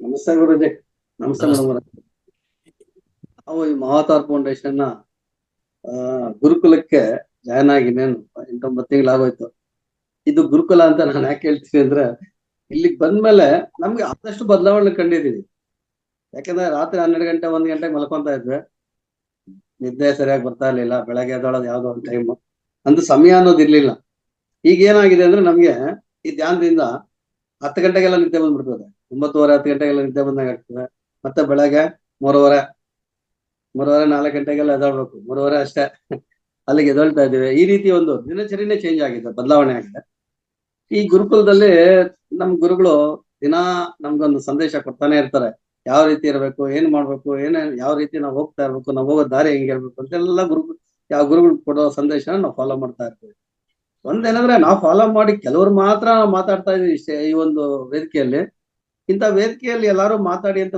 ನಮಸ್ತೆ ಗುರುಜಿ. ನಮಸ್ತೆ ನಮಸ್ತೆ. ಮೇಡಮ್. ನಾವು ಈ ಮಹಾತಾರ್ ಫೌಂಡೇಶನ್ ಗುರುಕುಲಕ್ಕೆ ಜಾಯ್ನ್ ಆಗಿ ಇನ್ನೇನು 8-9 ತಿಂಗಳಾಗೋಯ್ತು. ಇದು ಗುರುಕುಲ ಅಂತ ನಾನು ಯಾಕೆ ಹೇಳ್ತೀನಿ ಅಂದ್ರೆ, ಇಲ್ಲಿಗೆ ಬಂದ್ಮೇಲೆ ನಮ್ಗೆ ಆದಷ್ಟು ಬದಲಾವಣೆ ಕಂಡಿದೀವಿ. ಯಾಕಂದ್ರೆ ರಾತ್ರಿ 12 ಗಂಟೆ 1 ಗಂಟೆಗೆ ಮಲ್ಕೊಂತಾ ಇದ್ವಿ, ನಿದ್ದೆ ಸರಿಯಾಗಿ ಬರ್ತಾ ಇರ್ಲಿಲ್ಲ. ಬೆಳಗ್ಗೆ ಎದ್ದೋಳೋದು ಯಾವ್ದೋ ಒಂದು ಟೈಮ್ ಅಂತ ಸಮಯ ಅನ್ನೋದು ಇರ್ಲಿಲ್ಲ. ಈಗ ಏನಾಗಿದೆ ಅಂದ್ರೆ ನಮ್ಗೆ ಈ ಧ್ಯಾನದಿಂದ 10 ಗಂಟೆಗೆಲ್ಲ ನಿದ್ದೆ ಬಂದ್ಬಿಡ್ತದೆ. 9:30 10 ಗಂಟೆಗೆಲ್ಲ ನಿದ್ದೆ ಬಂದಾಗ ಆಗ್ತದೆ. ಮತ್ತೆ ಬೆಳಗ್ಗೆ 3:30 4 ಗಂಟೆಗೆಲ್ಲ ಎದ್ದೇಳ್ಬೇಕು. 3:30 ಅಷ್ಟೇ ಅಲ್ಲಿಗೆ ಎದ್ದೇಳ್ತಾ ಇದೀವಿ. ಈ ರೀತಿ ಒಂದು ದಿನಚರಿನೇ ಚೇಂಜ್ ಆಗಿದೆ, ಬದಲಾವಣೆ ಆಗಿದೆ. ಈ ಗುರುಕುಲದಲ್ಲಿ ನಮ್ ಗುರುಗಳು ದಿನಾ ನಮ್ಗೊಂದು ಸಂದೇಶ ಕೊಡ್ತಾನೆ ಇರ್ತಾರೆ. ಯಾವ ರೀತಿ ಇರ್ಬೇಕು, ಏನ್ ಮಾಡ್ಬೇಕು, ಯಾವ ರೀತಿ ನಾವು ಹೋಗ್ತಾ ಇರ್ಬೇಕು, ನಾವು ಹೋಗೋ ದಾರಿ ಹೆಂಗಿರ್ಬೇಕು ಅಂತೆಲ್ಲ ಯಾವ ಗುರುಗಳು ಕೊಡೋ ಸಂದೇಶನ ನಾವು ಫಾಲೋ ಮಾಡ್ತಾ ಇರ್ತೀವಿ. ಒಂದೇನಂದ್ರೆ ನಾವು ಫಾಲೋ ಮಾಡಿ ಕೆಲವ್ರು ಮಾತ್ರ ಮಾತಾಡ್ತಾ ಇದೀವಿ ಇಷ್ಟೇ ಈ ಒಂದು ವೇದಿಕೆಯಲ್ಲಿ. ಇಂಥ ವೇದಿಕೆಯಲ್ಲಿ ಎಲ್ಲಾರು ಮಾತಾಡಿ ಅಂತ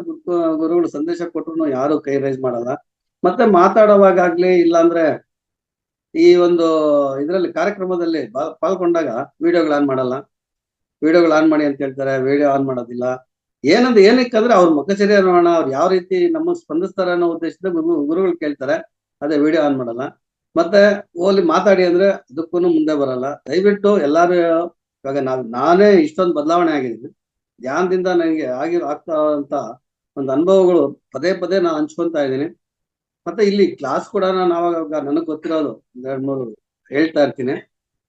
ಗುರುಗಳು ಸಂದೇಶ ಕೊಟ್ರು ಯಾರು ಕೈ ರೈಸ್ ಮಾಡಲ್ಲ. ಮತ್ತೆ ಮಾತಾಡುವಾಗ್ಲಿ ಇಲ್ಲಾಂದ್ರೆ ಈ ಒಂದು ಇದರಲ್ಲಿ ಕಾರ್ಯಕ್ರಮದಲ್ಲಿ ಪಾಲ್ಗೊಂಡಾಗ ವಿಡಿಯೋಗಳು ಆನ್ ಮಾಡಲ್ಲ. ವಿಡಿಯೋಗಳು ಆನ್ ಮಾಡಿ ಅಂತ ಹೇಳ್ತಾರೆ, ವಿಡಿಯೋ ಆನ್ ಮಾಡೋದಿಲ್ಲ. ಏನಕ್ಕಂದ್ರೆ ಅವ್ರ ಮುಖಚರ್ಯ ನೋಡೋಣ, ಅವ್ರು ಯಾವ ರೀತಿ ನಮ್ಮನ್ನು ಸ್ಪಂದಿಸ್ತಾರೆ ಅನ್ನೋ ಉದ್ದೇಶದಿಂದ ಗುರುಗಳು ಕೇಳ್ತಾರೆ. ಅದೇ ವಿಡಿಯೋ ಆನ್ ಮಾಡಲ್ಲ. ಮತ್ತೆ ಓಲಿ ಮಾತಾಡಿ ಅಂದ್ರೆ ಅದಕ್ಕೂ ಮುಂದೆ ಬರಲ್ಲ. ದಯವಿಟ್ಟು ಎಲ್ಲಾರು ಇವಾಗ ನಾನೇ ಇಷ್ಟೊಂದು ಬದಲಾವಣೆ ಆಗಿದ್ದೀನಿ. ಧ್ಯಾನದಿಂದ ನನಗೆ ಆಗ್ತಾ ಅಂತ ಒಂದು ಅನುಭವಗಳು ಪದೇ ಪದೇ ನಾನು ಹಂಚ್ಕೊಂತಾ ಇದ್ದೀನಿ. ಮತ್ತೆ ಇಲ್ಲಿ ಕ್ಲಾಸ್ ಕೂಡ ನಾವಾಗ ನನಗ್ ಗೊತ್ತಿರೋದು 2-3 ಹೇಳ್ತಾ ಇರ್ತೀನಿ.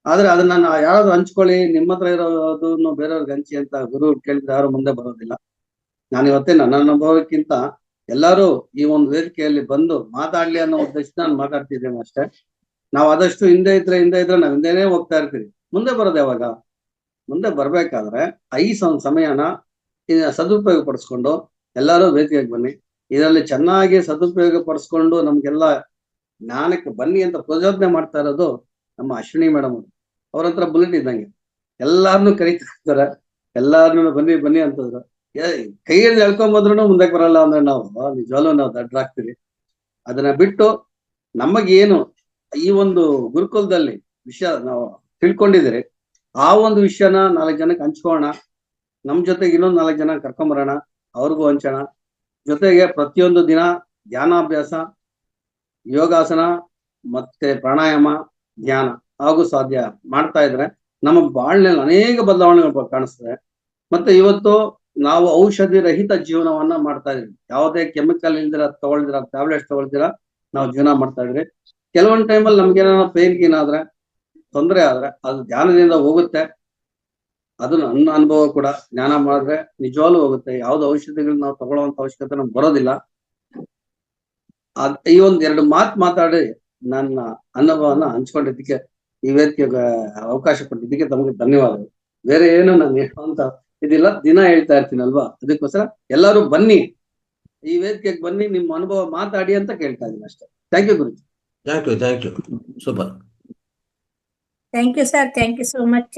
ಆದ್ರೆ ಅದನ್ನ ಯಾರಾದ್ರು ಹಂಚ್ಕೊಳ್ಳಿ, ನಿಮ್ಮ ಹತ್ರ ಇರೋದನ್ನು ಬೇರೆಯವ್ರಿಗೆ ಹಂಚಿ ಅಂತ ಗುರು ಕೇಳಿದ್ರೆ ಯಾರು ಮುಂದೆ ಬರೋದಿಲ್ಲ. ನಾನು ಇವತ್ತೇ ನನ್ನ ಅನುಭವಕ್ಕಿಂತ ಎಲ್ಲಾರು ಈ ಒಂದು ವೇದಿಕೆಯಲ್ಲಿ ಬಂದು ಮಾತಾಡ್ಲಿ ಅನ್ನೋ ಉದ್ದೇಶ ನಾನು ಮಾತಾಡ್ತಿದ್ದೇನೆ ಅಷ್ಟೇ. ನಾವು ಆದಷ್ಟು ಹಿಂದೆ ಇದ್ರೆ ನಾವ್ ಹಿಂದೆನೇ ಹೋಗ್ತಾ ಇರ್ತೀವಿ. ಮುಂದೆ ಬರೋದು ಯಾವಾಗ? ಮುಂದೆ ಬರ್ಬೇಕಾದ್ರೆ ಈ ಸಮಯನ ಸದುಪಯೋಗ ಪಡಿಸ್ಕೊಂಡು ಎಲ್ಲಾರು ವೇದಿಕೆಗೆ ಬನ್ನಿ. ಇದರಲ್ಲಿ ಚೆನ್ನಾಗಿ ಸದುಪಯೋಗ ಪಡಿಸ್ಕೊಂಡು ನಮ್ಗೆಲ್ಲ ಜ್ಞಾನಕ್ಕೆ ಬನ್ನಿ ಅಂತ ಪ್ರಚೋದನೆ ಮಾಡ್ತಾ ಇರೋದು ನಮ್ಮ ಅಶ್ವಿನಿ ಮೇಡಮ್. ಅವ್ರ ಹತ್ರ ಬುಲೆಟ್ ಇದ್ದಂಗೆ ಎಲ್ಲಾರನ್ನು ಕರೀತಾ ಇರ್ತಾರೆ. ಎಲ್ಲಾರನ್ನು ಬನ್ನಿ ಬನ್ನಿ ಅಂತಂದ್ರು. ಕೈ ಹಿಡಿದು ಎಳ್ಕೊಂಬಂದ್ರು ಮುಂದಕ್ಕೆ ಬರಲ್ಲ ಅಂದ್ರೆ ನಾವು ನಿಜವಾಗ್ಲೂ ನಾವು ದಡ್ಡರಾಗ್ತೀವಿ. ಅದನ್ನ ಬಿಟ್ಟು ನಮಗೇನು ಈ ಒಂದು ಗುರುಕುಲದಲ್ಲಿ ವಿಷಯ ನಾವು ತಿಳ್ಕೊಂಡಿದ್ದೀರಿ, ಆ ಒಂದು ವಿಷಯನ 4 ಜನಕ್ಕೆ ಹಂಚ್ಕೋಣ. ನಮ್ ಜೊತೆಗೆ ಇನ್ನೊಂದು 4 ಜನ ಕರ್ಕೊಂಬರೋಣ, ಅವ್ರಿಗೂ ಹಂಚೋಣ. ಜೊತೆಗೆ ಪ್ರತಿಯೊಂದು ದಿನ ಧ್ಯಾನಾಭ್ಯಾಸ, ಯೋಗಾಸನ ಮತ್ತೆ ಪ್ರಾಣಾಯಾಮ, ಧ್ಯಾನ ಹಾಗೂ ಸಾಧ್ಯ ಮಾಡ್ತಾ ಇದ್ರೆ ನಮ್ಮ ಬಾಳ್ನಲ್ಲಿ ಅನೇಕ ಬದಲಾವಣೆಗಳು ಕಾಣಿಸ್ತದೆ. ಮತ್ತೆ ಇವತ್ತು ನಾವು ಔಷಧಿ ರಹಿತ ಜೀವನವನ್ನ ಮಾಡ್ತಾ ಇದೀವಿ. ಯಾವುದೇ ಕೆಮಿಕಲ್ ಇಲ್ದಿರ ತಗೊಳ್ದಿರ, ಟ್ಯಾಬ್ಲೆಟ್ಸ್ ತಗೊಳ್ದಿರ ನಾವು ಜೀವನ ಮಾಡ್ತಾ ಇದ್ರಿ. ಕೆಲವೊಂದು ಟೈಮಲ್ಲಿ ನಮ್ಗೇನೋ ಪೇನ್ ಗೀನ್ ಆದ್ರೆ, ತೊಂದರೆ ಆದ್ರೆ ಅದು ಧ್ಯಾನದಿಂದ ಹೋಗುತ್ತೆ. ಅದು ನನ್ನ ಅನುಭವ ಕೂಡ. ಧ್ಯಾನ ಮಾಡಿದ್ರೆ ನಿಜವಾಗ್ಲೂ ಹೋಗುತ್ತೆ. ಯಾವ್ದು ಔಷಧಿಗಳು ನಾವು ತಗೊಳ್ಳುವಂತ ಅವಶ್ಯಕತೆ ನಮ್ಗೆ ಬರೋದಿಲ್ಲ. ಈ ಒಂದ್ 2 ಮಾತಾಡಿ ನನ್ನ ಅನುಭವನ ಹಂಚ್ಕೊಂಡಿದ್ದಕ್ಕೆ, ಈ ವೇದಿಕೆಗೆ ಅವಕಾಶ ಕೊಟ್ಟಿದ್ದಕ್ಕೆ ತಮಗೆ ಧನ್ಯವಾದಗಳು. ಬೇರೆ ಏನು ನಾನು ಹೇಳುವಂತ ಇದಿಲ್ಲ, ದಿನ ಹೇಳ್ತಾ ಇರ್ತೀನಲ್ವಾ, ಅದಕ್ಕೋಸ್ಕರ ಎಲ್ಲರೂ ಬನ್ನಿ, ಈ ವೇದಿಕೆಗೆ ಬನ್ನಿ, ನಿಮ್ಮ ಅನುಭವ ಮಾತಾಡಿ ಅಂತ ಕೇಳ್ತಾ ಇದ್ದೀನಿ ಅಷ್ಟೇ. Thank you Guruji. Thank you super. Thank you, sir. Thank you so much.